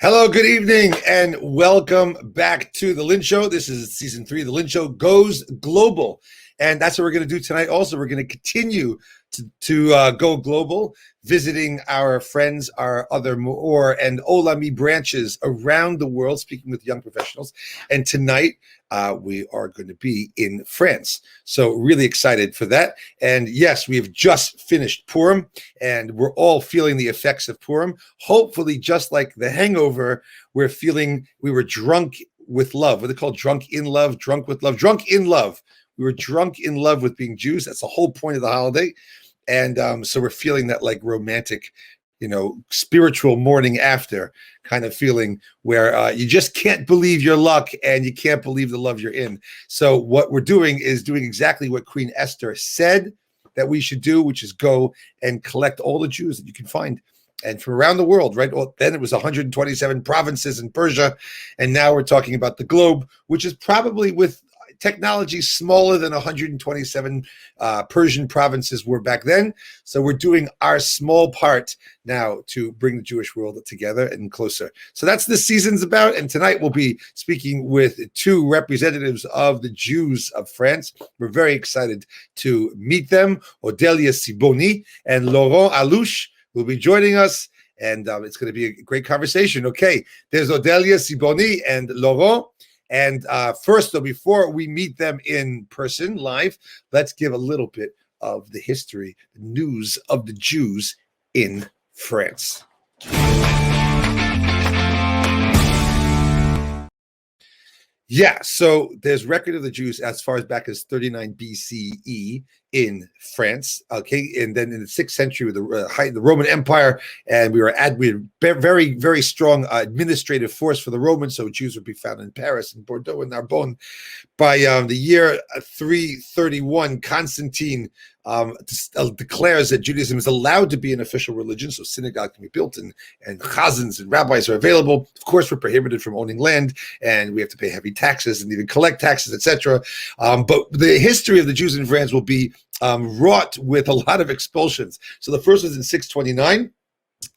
Hello, good evening, and welcome back to The Lynn Show. This is season 3. The Lynn Show goes global, and that's what we're going to do tonight. Also, we're going to continue to go global, visiting our friends, our other Moor and Olami branches around the world, speaking with young professionals. And tonight, we are going to be in France. So really excited for that. And yes, we have just finished Purim, and we're all feeling the effects of Purim. Hopefully, just like the hangover, we're feeling we were drunk with love. What they call drunk in love, drunk with love, drunk in love. We were drunk in love with being Jews. That's the whole point of the holiday. And so we're feeling that like romantic, spiritual morning after kind of feeling where you just can't believe your luck and you can't believe the love you're in. So what we're doing is doing exactly what Queen Esther said that we should do, which is go and collect all the Jews that you can find. And from around the world, right? Well, then it was 127 provinces in Persia. And now we're talking about the globe, which is probably with technology smaller than 127 Persian provinces were back then. So we're doing our small part now to bring the Jewish world together and closer. So that's this season's about. And tonight we'll be speaking with 2 representatives of the Jews of France. We're very excited to meet them. Odelia Sibony and Laurent Allouche will be joining us. And it's going to be a great conversation. Okay, there's Odelia Sibony and Laurent. And first, though, before we meet them in person live, let's give a little bit of the history, the news of the Jews in France. Yeah, so there's record of the Jews as far as back as 39 BCE in France. Okay, and then in the 6th century with the height of the Roman Empire, and we were very, very strong administrative force for the Romans. So Jews would be found in Paris and Bordeaux and Narbonne. By the year 331, Constantine declares that Judaism is allowed to be an official religion, so synagogue can be built and chazans and rabbis are available. Of course, we're prohibited from owning land, and we have to pay heavy taxes and even collect taxes, etc. But the history of the Jews in France will be wrought with a lot of expulsions. So the first was in 629.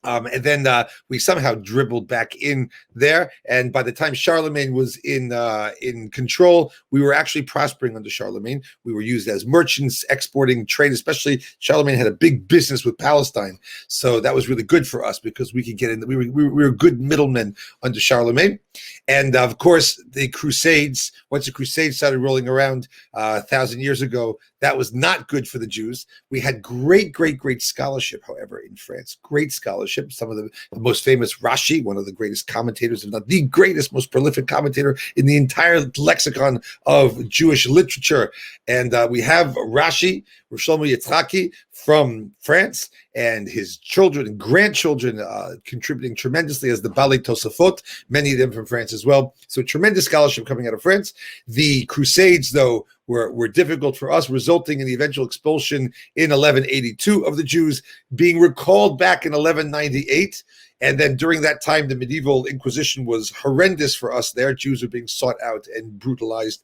And then we somehow dribbled back in there. And by the time Charlemagne was in control, we were actually prospering under Charlemagne. We were used as merchants, exporting trade, especially Charlemagne had a big business with Palestine. So that was really good for us because we could get in. We were good middlemen under Charlemagne. And of course, the Crusades, once the Crusades started rolling around 1,000 years ago, that was not good for the Jews. We had great scholarship, however, in France. Great scholarship. Some of the most famous Rashi, one of the greatest commentators, if not the greatest, most prolific commentator in the entire lexicon of Jewish literature. And we have Rashi, Shlomo Yitzhaki from France, and his children and grandchildren contributing tremendously as the Balei Tosafot, many of them from France as well. So tremendous scholarship coming out of France. The Crusades, though, were difficult for us, resulting in the eventual expulsion in 1182 of the Jews, being recalled back in 1198. And then during that time, the medieval Inquisition was horrendous for us there. Jews were being sought out and brutalized.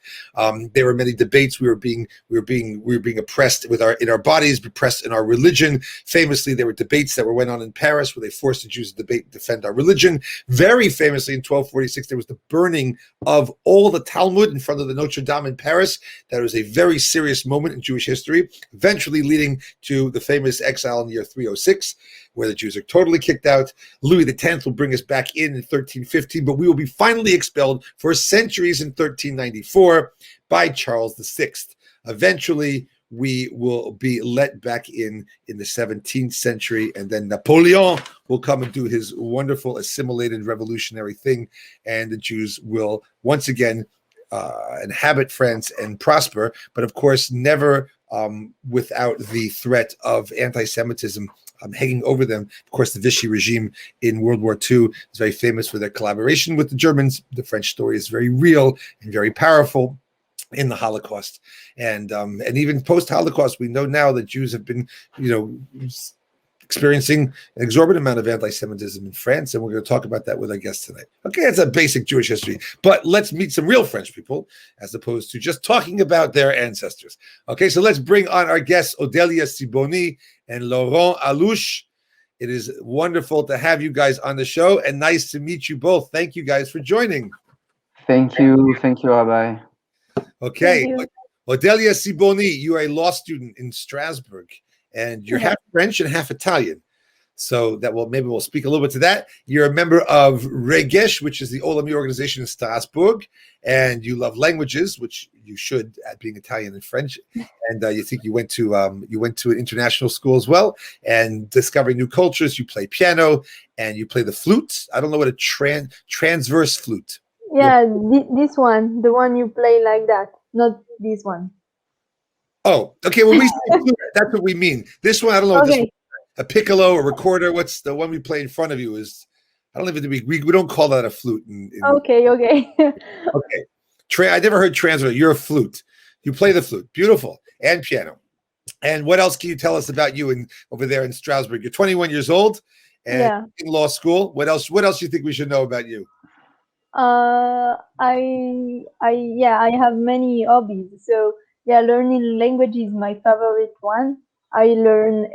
There were many debates. We were being oppressed in our bodies, oppressed in our religion. Famously, there were debates that went on in Paris where they forced the Jews to debate and defend our religion. Very famously, in 1246, there was the burning of all the Talmud in front of the Notre Dame in Paris. That was a very serious moment in Jewish history, eventually leading to the famous exile in the year 306, where the Jews are totally kicked out. Louis X will bring us back in 1315, but we will be finally expelled for centuries in 1394 by Charles VI. Eventually, we will be let back in the 17th century, and then Napoleon will come and do his wonderful assimilated revolutionary thing, and the Jews will once again inhabit France and prosper, but of course never without the threat of anti-Semitism hanging over them. Of course, the Vichy regime in World War II is very famous for their collaboration with the Germans. The French story is very real and very powerful in the Holocaust. And even post-Holocaust, we know now that Jews have been, experiencing an exorbitant amount of anti-Semitism in France, and we're going to talk about that with our guest tonight. Okay, that's a basic Jewish history, but let's meet some real French people as opposed to just talking about their ancestors. Okay, so let's bring on our guests, Odelia Sibony and Laurent Allouche. It is wonderful to have you guys on the show and nice to meet you both. Thank you guys for joining. Thank you, Rabbi. Okay. Odelia Sibony, you are a law student in Strasbourg, and you're half French and half Italian. So that maybe we'll speak a little bit to that. You're a member of Regesh, which is the Olami organization in Strasbourg, and you love languages, which you should, at being Italian and French. And you think you went to an international school as well, and discovering new cultures. You play piano and you play the flute. I don't know what a transverse flute. Yeah, this one, the one you play like that, not this one. Oh, okay. Well, we say flute, that's what we mean. This one, I don't know. Okay. This one, a piccolo, a recorder. What's the one we play in front of you? I don't even we don't call that a flute. Okay. Okay. I never heard transverse. You're a flute. You play the flute. Beautiful. And piano. And what else can you tell us about you over there in Strasbourg? You're 21 years old and in law school. What else do you think we should know about you? I have many hobbies. So learning language is my favorite one. I learn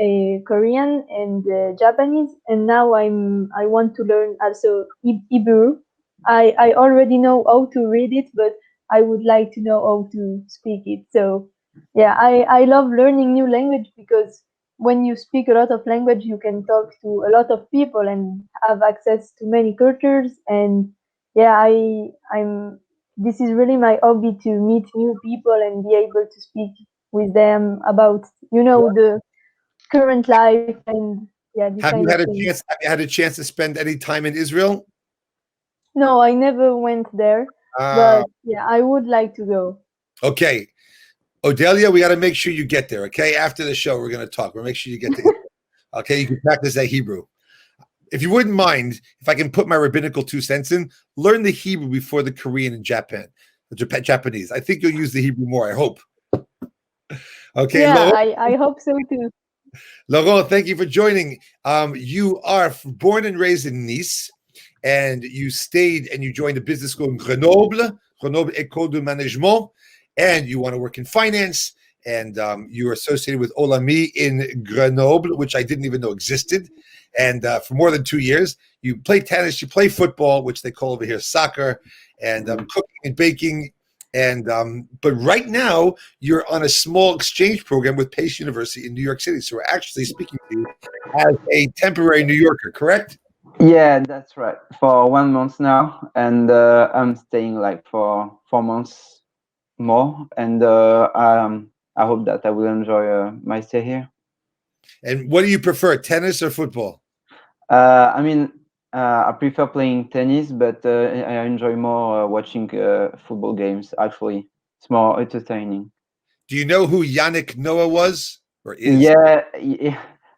Korean and Japanese, and now I want to learn also Hebrew. I already know how to read it, but I would like to know how to speak it. So I love learning new language, because when you speak a lot of language, you can talk to a lot of people and have access to many cultures. And this is really my hobby, to meet new people and be able to speak with them about, the current life and this Have kind you had of a thing. chance? Have you had a chance to spend any time in Israel? No, I never went there, but I would like to go. Okay, Odelia, we got to make sure you get there. Okay, after the show, we're going to talk. We'll make sure you get there. Okay, you can practice that Hebrew. If you wouldn't mind, if I can put my rabbinical 2 cents in, learn the Hebrew before the Korean and Japanese. I think you'll use the Hebrew more. I hope. Okay. Yeah, Laurent, I hope so too. Laurent, thank you for joining. You are born and raised in Nice, and you stayed and you joined a business school in Grenoble École de Management, and you want to work in finance, and you're associated with Olami in Grenoble, which I didn't even know existed. And for more than 2 years, you play tennis, you play football, which they call over here soccer, and cooking and baking. And but right now you're on a small exchange program with Pace University in New York City. So we're actually speaking to you as a temporary New Yorker, correct? Yeah, that's right. For 1 month now, and I'm staying like for 4 months more, and I hope that I will enjoy my stay here. And what do you prefer, tennis or football? I prefer playing tennis, but I enjoy more watching football games. Actually, it's more entertaining. Do you know who Yannick Noah was or is? Yeah.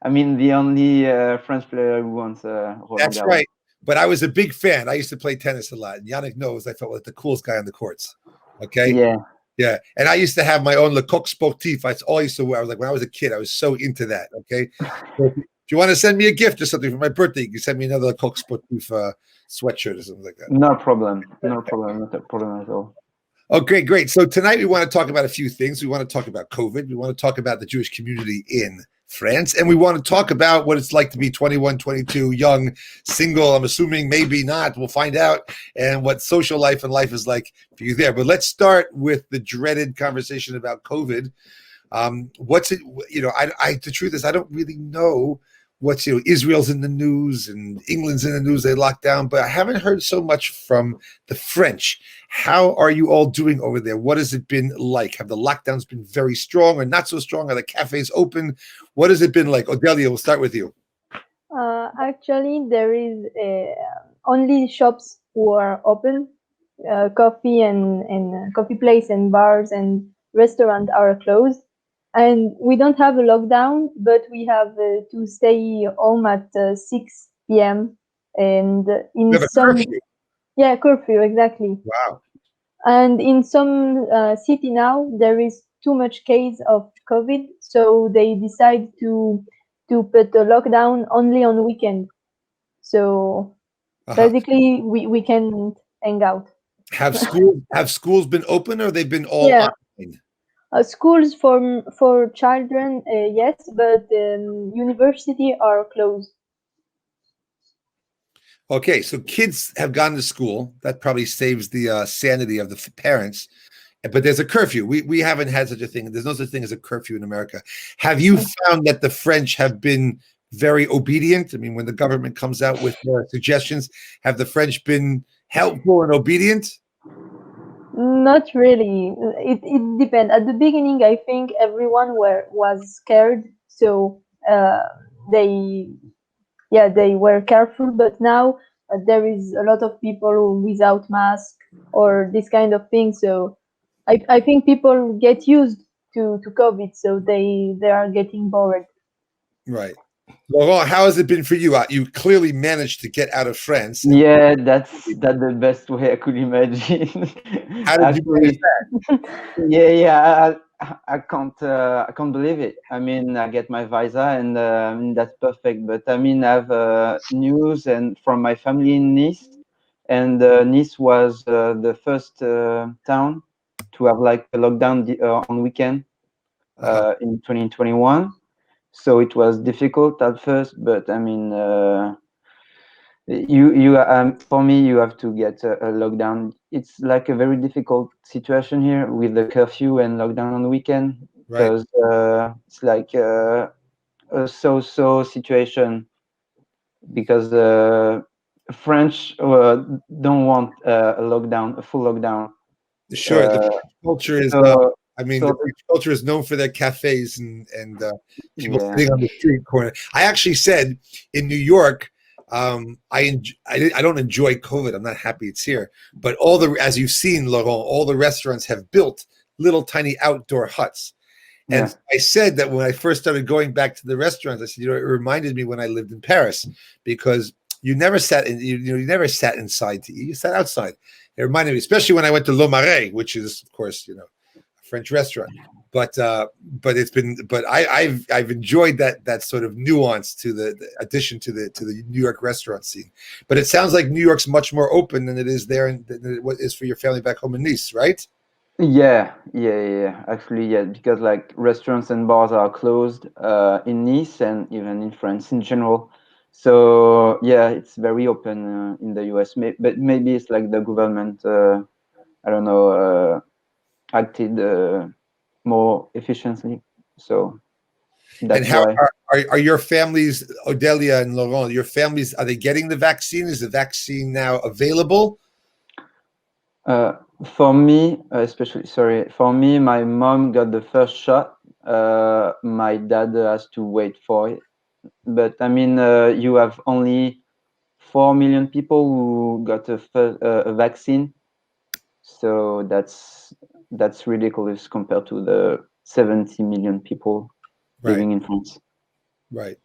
I mean, the only French player who wants Roland That's Garros. right. But I was a big fan. I used to play tennis a lot. And Yannick Noah was, I felt, like the coolest guy on the courts. Okay. Yeah. Yeah. And I used to have my own Le Coq Sportif. That's all I used to wear. I was like, when I was a kid, I was so into that. Okay. So if you want to send me a gift or something for my birthday, you can send me another Le Coq Sportif sweatshirt or something like that. No problem. No problem. Not a problem at all. Okay, great. So tonight we want to talk about a few things. We want to talk about COVID. We want to talk about the Jewish community in France. And we want to talk about what it's like to be 21, 22, young, single. I'm assuming maybe not. We'll find out. And what social life and life is like for you there. But let's start with the dreaded conversation about COVID. What's it, the truth is I don't really know what's, Israel's in the news and England's in the news, they locked down, but I haven't heard so much from the French. How are you all doing over there? What has it been like? Have the lockdowns been very strong or not so strong? Are the cafes open? What has it been like? Odelia, we'll start with you. Actually, there is only shops who are open. Coffee and coffee place and bars and restaurants are closed. And we don't have a lockdown, but we have to stay home at 6 p.m. And in some curfew. Curfew, exactly. Wow. And in some city now, there is too much case of COVID, so they decide to put a lockdown only on weekend. So basically, we can hang out. Have schools been open or they've been all online? Schools for children, yes, but university are closed. Okay, so kids have gone to school. That probably saves the sanity of the parents. But there's a curfew. We haven't had such a thing. There's no such thing as a curfew in America. Have you found that the French have been very obedient? I mean, when the government comes out with suggestions, have the French been helpful and obedient? Not really. It depends. At the beginning, I think everyone was scared, so they they were careful. But now there is a lot of people without mask or this kind of thing. So I think people get used to COVID, so they are getting bored. Right. Laurent, how has it been for you? You clearly managed to get out of France. Yeah, that's the best way I could imagine. How did you manage that? I can't believe it. I mean, I get my visa and that's perfect. But I mean, I have news and from my family in Nice, and Nice was the first town to have like a lockdown on weekend in 2021. So it was difficult at first, but I mean, for me, you have to get a lockdown. It's like a very difficult situation here with the curfew and lockdown on the weekend, because it's like a so-so situation, because French don't want a lockdown, a full lockdown. Sure, the culture is. The French culture is known for their cafes and people sitting on the street corner. I actually said in New York, I don't enjoy COVID. I'm not happy it's here, but as you've seen, Laurent, all the restaurants have built little tiny outdoor huts. And I said that when I first started going back to the restaurants, I said, it reminded me when I lived in Paris, because you never sat you never sat inside to eat. You sat outside. It reminded me, especially when I went to Le Marais, which is, of course, a French restaurant. But I've enjoyed that sort of nuance to the addition to the New York restaurant scene. But it sounds like New York's much more open than it is there, and than it is for your family back home in Nice, right? Yeah. Actually, yeah, because like restaurants and bars are closed in Nice and even in France in general. So yeah, it's very open in the US. But maybe it's like the government, I don't know, acted more efficiently. So that's why. Are your families, Odelia and Laurent, your families, are they getting the vaccine? Is the vaccine now available? For me, for me, my mom got the first shot. My dad has to wait for it. But I mean, you have only 4 million people who got a vaccine. So that's ridiculous compared to the 70 million people living in France. Right.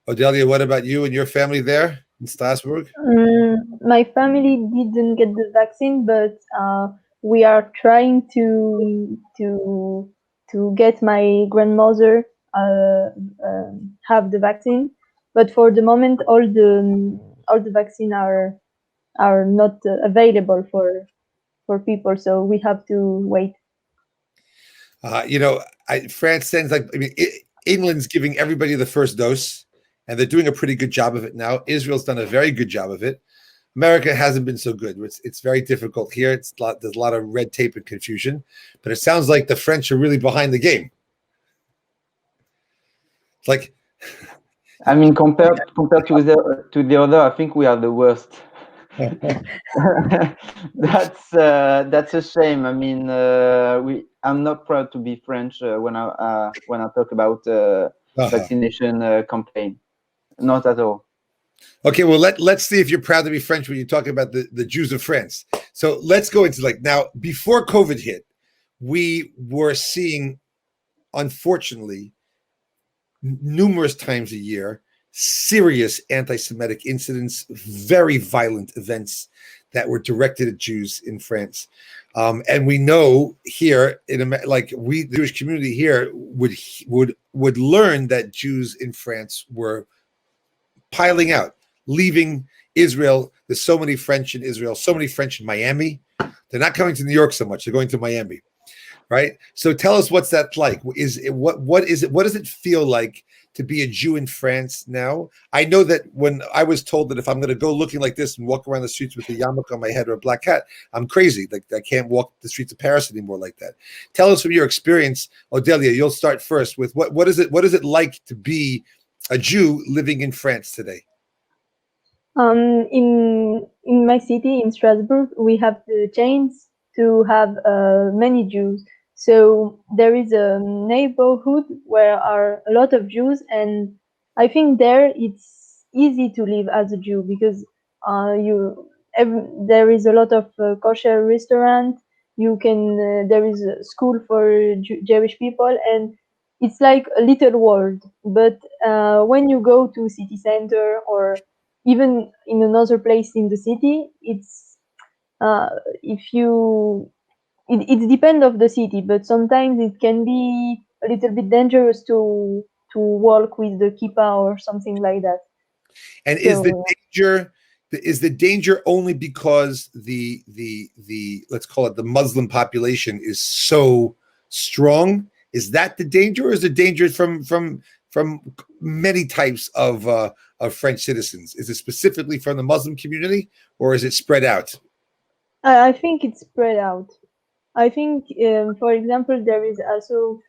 Odelia, what about you and your family there in Strasbourg? My family didn't get the vaccine, but we are trying to get my grandmother have the vaccine. But for the moment, all the vaccine are not available for people, so we have to wait. France sends England's giving everybody the first dose, and they're doing a pretty good job of it now. Israel's done a very good job of it. America hasn't been so good. It's very difficult here. There's a lot of red tape and confusion, but it sounds like the French are really behind the game. It's like, I mean, compared to the other, I think we are the worst. That's a shame. I mean, I'm not proud to be French when I talk about vaccination campaign. Not at all. Okay, well let's see if you're proud to be French when you talk about the Jews of France. So let's go into now, before COVID hit, we were seeing, unfortunately, numerous times a year, serious anti-Semitic incidents, very violent events that were directed at Jews in France. And we know here the Jewish community here would learn that Jews in France were piling out, leaving Israel. There's so many French in Israel, so many French in Miami. They're not coming to New York so much. They're going to Miami. right? So tell us what's that like. Is it what is it? What does it feel like to be a Jew in France now? I know that when I was told that if I'm going to go looking like this and walk around the streets with a yarmulke on my head or a black hat, I'm crazy. Like I can't walk the streets of Paris anymore like that. Tell us from your experience, Odelia. You'll start first with what is it? What is it like to be a Jew living in France today? In my city, in Strasbourg, we have the chance to have many Jews. So there is a neighborhood where are a lot of Jews, and I think there it's easy to live as a Jew because there is a lot of kosher restaurant. You can there is a school for Jewish people, and it's like a little world. But when you go to city center or even in another place in the city, it's if you it depends of the city, but sometimes it can be a little bit dangerous to walk with the kippah or something like that. And is the danger only because the let's call it the Muslim population is so strong? Is that the danger, or is the danger from many types of French citizens? Is it specifically from the Muslim community, or is it spread out? I think it's spread out. I think, for example, there is also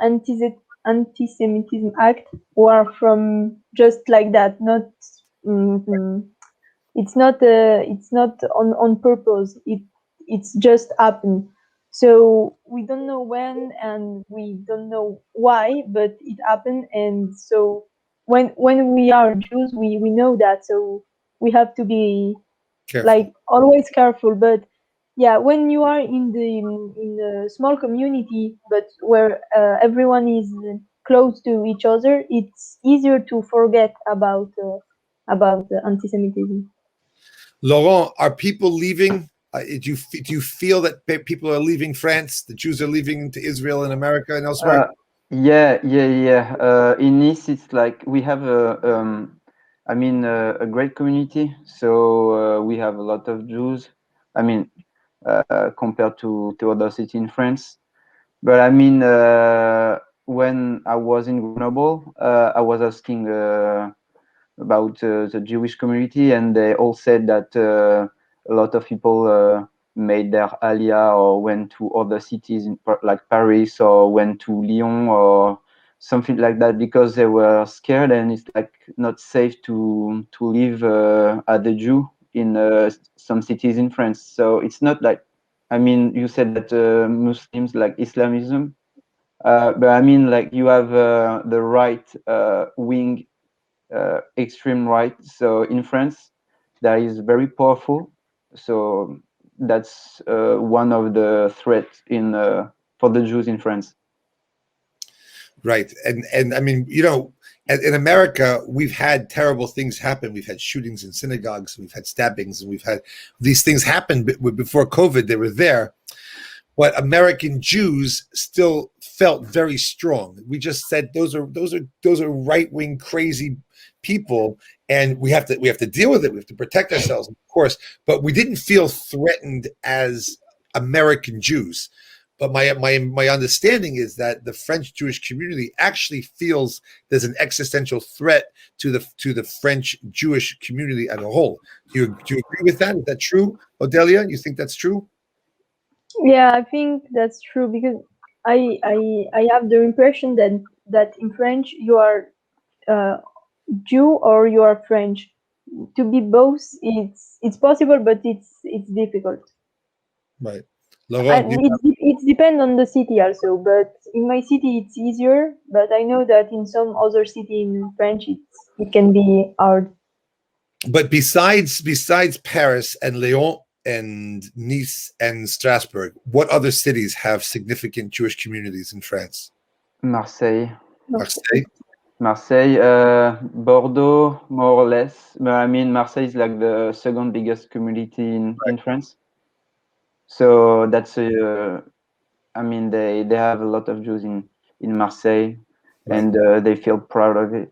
anti-Semitism act, who are from just like that. Not it's not on purpose. It's just happened. So we don't know when and we don't know why, but it happened. And so when we are Jews, we know that. So we have to be Careful. like always careful. But yeah, when you are in a small community, but where everyone is close to each other, it's easier to forget about anti-Semitism. Laurent, are people leaving? Do you feel that people are leaving France? The Jews are leaving to Israel and America and elsewhere? Yeah. In Nice, it's like we have a great community. So we have a lot of Jews. I mean, compared to other cities in France. But I mean, when I was in Grenoble, I was asking about the Jewish community, and they all said that a lot of people made their aliyah or went to other cities like Paris or went to Lyon or something like that because they were scared, and it's like not safe to live as a Jew in some cities in France. So it's not like, I mean, you said that Muslims like Islamism, but I mean, like you have the right wing, extreme right. So in France, that is very powerful. So that's one of the threats in for the Jews in France. Right. And I mean, in America, we've had terrible things happen. We've had shootings in synagogues, we've had stabbings, and we've had these things happen before COVID. They were there. But American Jews still felt very strong. We just said those are right-wing crazy people, and we have to deal with it. We have to protect ourselves, of course. But we didn't feel threatened as American Jews. But my understanding is that the French Jewish community actually feels there's an existential threat to the French Jewish community as a whole. Do you agree with that? Is that true, Odelia? You think that's true? Yeah, I think that's true because I have the impression that in French you are Jew or you are French. To be both, it's possible, but it's difficult. Right. Laurent, it depends on the city also, but in my city it's easier. But I know that in some other city in French it can be hard. But besides Paris and Lyon and Nice and Strasbourg, what other cities have significant Jewish communities in France? Marseille, Bordeaux, more or less. But I mean, Marseille is like the second biggest community in France. So that's I mean, they have a lot of Jews in Marseille, and they feel proud of it.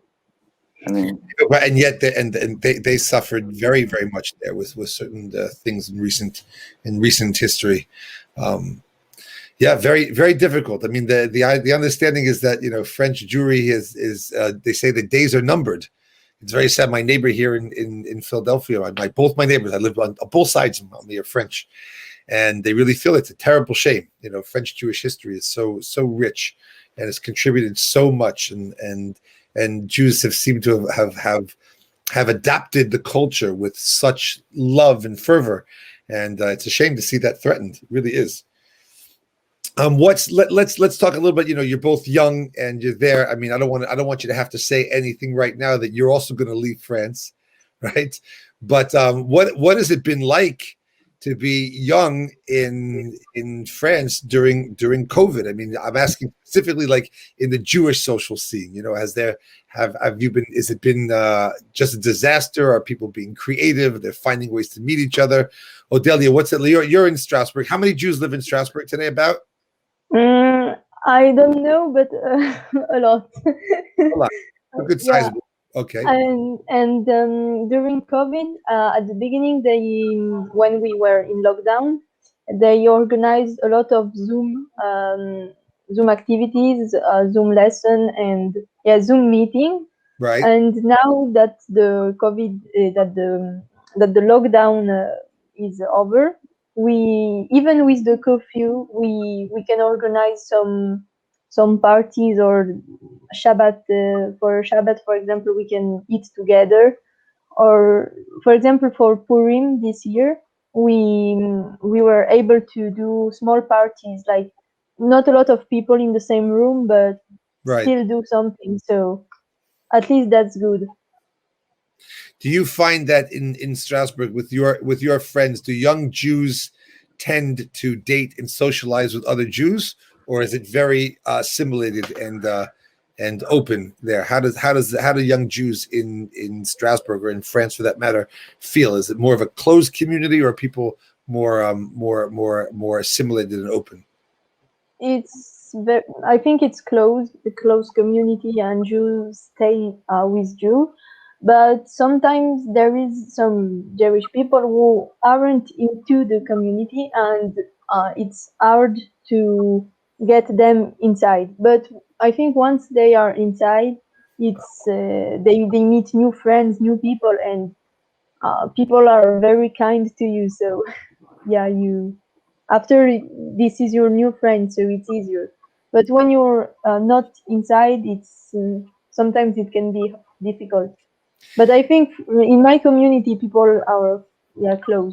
I mean, and yet they suffered very, very much there with certain things in recent history. Yeah, very, very difficult. I mean, the understanding is that French Jewry is they say the days are numbered. It's very sad. My neighbor here in Philadelphia, both my neighbors, I live on both sides of me are French, and they really feel it's a terrible shame. French Jewish history is so rich, and has contributed so much, and Jews have seemed to have adapted the culture with such love and fervor, and it's a shame to see that threatened. It really is. Let's talk a little bit. You're both young and you're there. I mean, I don't want you to have to say anything right now that you're also going to leave France, right? But what has it been like to be young in France during COVID? I mean, I'm asking specifically, like in the Jewish social scene. Have you been? Has it been just a disaster? Are people being creative? They're finding ways to meet each other. Odelia, what's it? You're in Strasbourg. How many Jews live in Strasbourg today? About? I don't know, but a lot. A lot. A good size. Yeah. Okay. And during COVID, at the beginning, when we were in lockdown, they organized a lot of Zoom activities, Zoom lesson, and Zoom meeting. Right. And now that the COVID, that the lockdown is over, we, even with the curfew, we can organize some parties, or Shabbat, for Shabbat, for example, we can eat together. Or for example, for Purim this year, we were able to do small parties, like not a lot of people in the same room, but Right. still do something. So at least that's good. Do you find that in Strasbourg with your friends, do young Jews tend to date and socialize with other Jews, or is it very assimilated and open there? How do young Jews in Strasbourg, or in France for that matter, feel? Is it more of a closed community, or are people more assimilated and open? I think it's the closed community, and Jews stay with Jew. But sometimes there is some Jewish people who aren't into the community, and it's hard to get them inside. But I think once they are inside, it's they meet new friends, new people, and people are very kind to you. So yeah, after this is your new friend, so it's easier. But when you're not inside, it's sometimes it can be difficult. But I think in my community, people are close.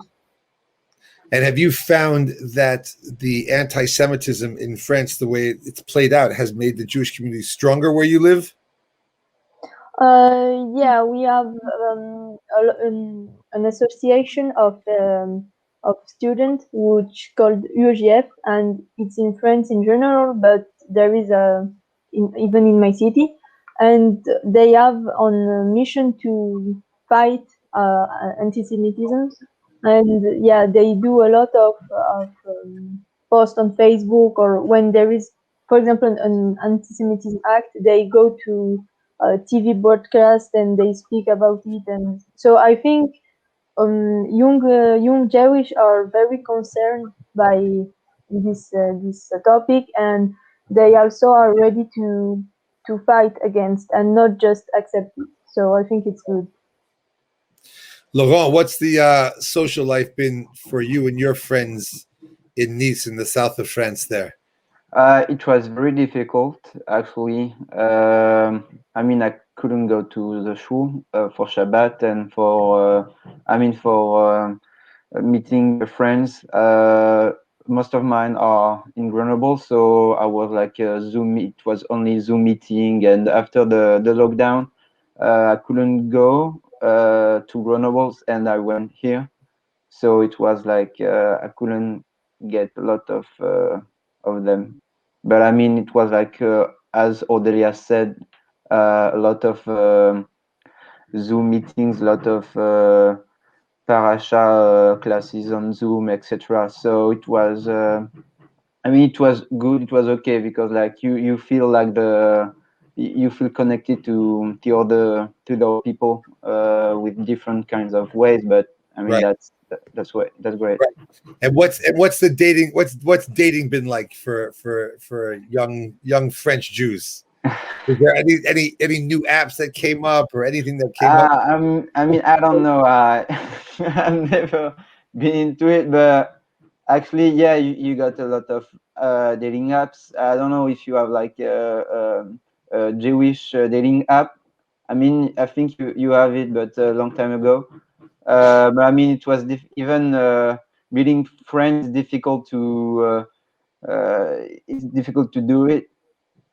And have you found that the anti-Semitism in France, the way it's played out, has made the Jewish community stronger where you live? Yeah, we have an association of students which called UGF, and it's in France in general, but there is even in my city, and they have on a mission to fight anti-Semitism, and yeah, they do a lot of posts on Facebook, or when there is, for example, an anti-Semitism act, they go to TV broadcast and they speak about it. And so I think young Jewish are very concerned by this topic, and they also are ready to fight against and not just accept it. So I think it's good. Laurent, what's the social life been for you and your friends in Nice, in the south of France there? It was very difficult, actually. I mean, I couldn't go to the shul for Shabbat, and for meeting the friends. Most of mine are in Grenoble, so I was like Zoom. It was only Zoom meeting, and after the lockdown, I couldn't go to Grenoble, and I went here. So it was like I couldn't get a lot of them. But I mean, it was like as Odelia said, a lot of Zoom meetings, a lot of parasha classes on Zoom, etc. So it was, I mean, it was good. It was okay, because like you feel like you feel connected to the people with different kinds of ways. But I mean, Right. that's great. Right. And what's the dating? What's dating been like for young French Jews? Is there any new apps that came up or anything that came up? I mean, I don't know. I've never been into it, but actually, yeah, you got a lot of dating apps. I don't know if you have like a Jewish dating app. I mean, I think you have it, but a long time ago. But I mean, it was even meeting friends difficult to it's difficult to do it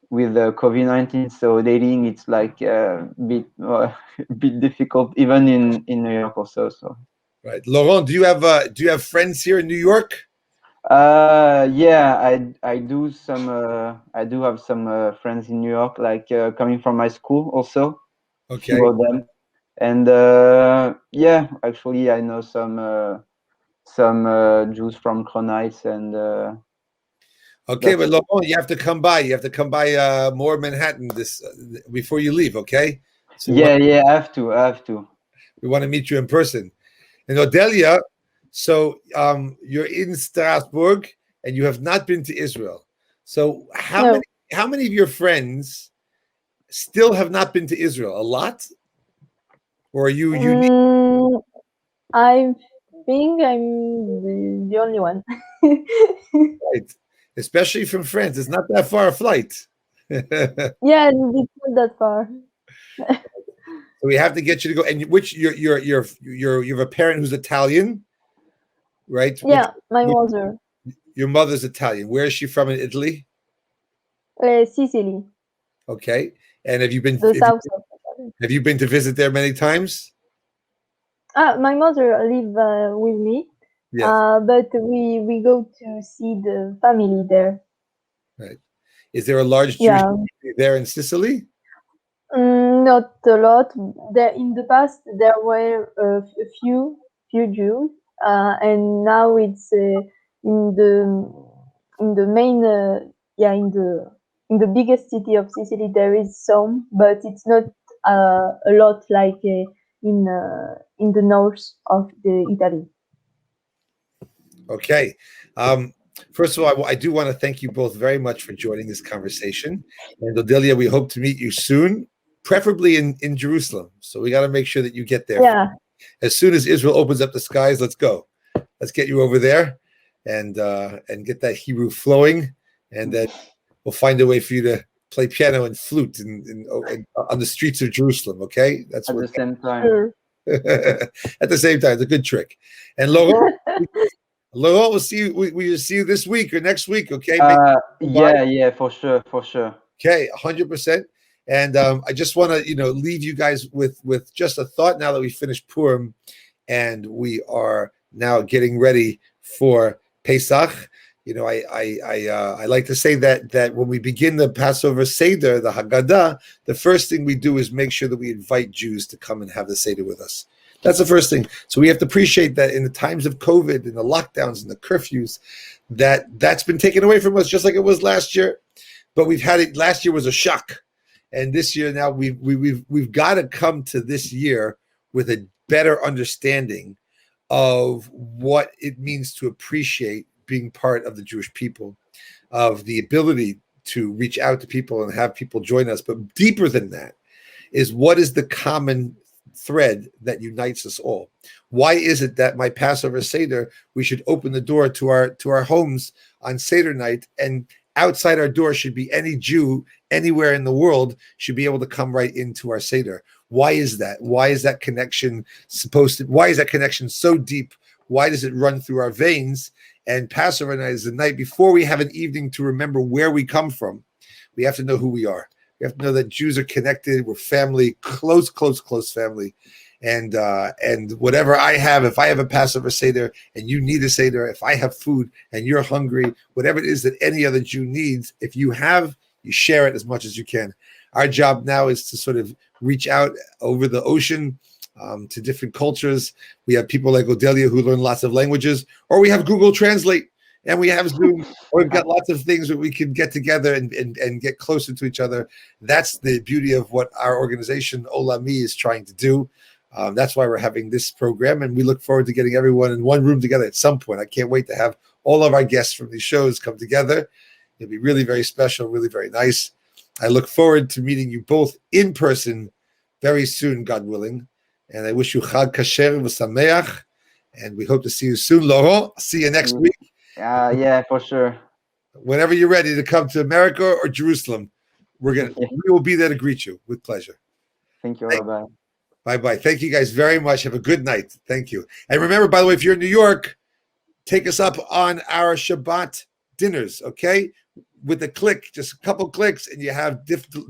with COVID-19. So dating, it's like a bit a bit difficult even in New York also. So Right, Laurent, do you have friends here in New York? yeah, I do I do have some friends in New York, like coming from my school also. Okay. Few of them, and yeah, actually I know some Jews from Kronheitz and Okay, but Laurent, you have to come by. You have to come by more Manhattan this before you leave. Okay. So yeah, I have to. we want to meet you in person. And Odelia, so you're in Strasbourg and you have not been to Israel. So No. how many of your friends still have not been to Israel? A lot? Or are you unique? I think I'm the only one. Right? Especially from France. It's not that far a flight. So Yeah, it's not that far. we have to get you to go. And which you have a parent who's Italian, right? Yeah, my mother. Your mother's Italian. Where is she from in Italy? Sicily, Okay. And have you been the south of Italy. have you been to visit there many times? My mother live with me, Yes. but we go to see the family there. Right. Is there a large Jewish Yeah, community there in Sicily? not a lot. There in the past there were a few Jews, and now it's in the main yeah in the biggest city of Sicily there is some, but it's not a lot like in the north of the Italy. Okay. First of all, I do want to thank you both very much for joining this conversation. And Odelia, we hope to meet you soon, preferably in Jerusalem. So we got to make sure that you get there. Yeah. As soon as Israel opens up the skies, let's go. Let's get you over there and get that Hebrew flowing. And then we'll find a way for you to play piano and flute on the streets of Jerusalem. Okay. That's At what the same time. Sure. at the same time. It's a good trick. And Laurent, we'll see you. We'll see you this week or next week. Okay. Yeah, for sure. Okay, 100%. And I just want to, leave you guys with just a thought now that we finished Purim, and we are now getting ready for Pesach. I like to say that when we begin the Passover Seder, the Haggadah, the first thing we do is make sure that we invite Jews to come and have the Seder with us. That's the first thing. So we have to appreciate that in the times of COVID and the lockdowns and the curfews, that's been taken away from us, just like it was last year. But we've had it. Last year was a shock, and this year now we've got to come to this year with a better understanding of what it means to appreciate being part of the Jewish people, of the ability to reach out to people and have people join us. But deeper than that is what is the common thread that unites us all. Why is it that my Passover Seder, we should open the door to our homes on Seder night, and outside our door should be any Jew anywhere in the world should be able to come right into our Seder? Why is that? Why is that connection why is that connection so deep? Why does it run through our veins? And Passover night is the night before we have an evening to remember where we come from. We have to know who we are. We have to know that Jews are connected. We're family, close family. And whatever I have, if I have a Passover Seder and you need a Seder, if I have food and you're hungry, whatever it is that any other Jew needs, if you have, you share it as much as you can. Our job now is to sort of reach out over the ocean to different cultures. We have people like Odelia who learn lots of languages, or we have Google Translate, and we have Zoom, or we've got lots of things that we can get together and get closer to each other. That's the beauty of what our organization Olami is trying to do. That's why we're having this program, and we look forward to getting everyone in one room together at some point. I can't wait to have all of our guests from these shows come together. It'll be really very special, really very nice. I look forward to meeting you both in person very soon, God willing. And I wish you Chag Kasher v'Sameach, and we hope to see you soon. Laurent, see you next week. Yeah, for sure. Whenever you're ready to come to America or Jerusalem, we will be there to greet you with pleasure. Thank you, Rabbi. Bye-bye. Thank you guys very much. Have a good night. Thank you. And remember, by the way, if you're in New York, take us up on our Shabbat dinners, okay? With a click, just a couple clicks, and you have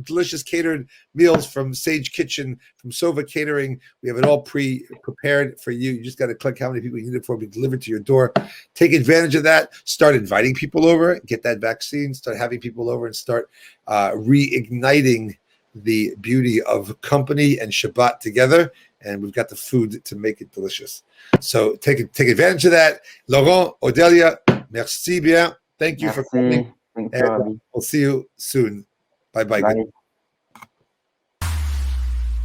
delicious catered meals from Sage Kitchen, from Sova Catering. We have it all prepared for you. You just got to click how many people you need it for. It'll be delivered to your door. Take advantage of that. Start inviting people over. Get that vaccine. Start having people over and start reigniting the beauty of company and Shabbat together. And we've got the food to make it delicious. So take advantage of that. Laurent, Odelia, merci bien. Thank you for coming. Thank you, Rabbi. We'll see you soon. Bye-bye. Bye.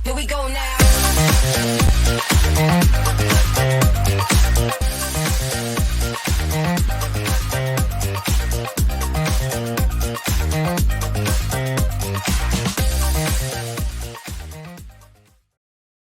Here we go now.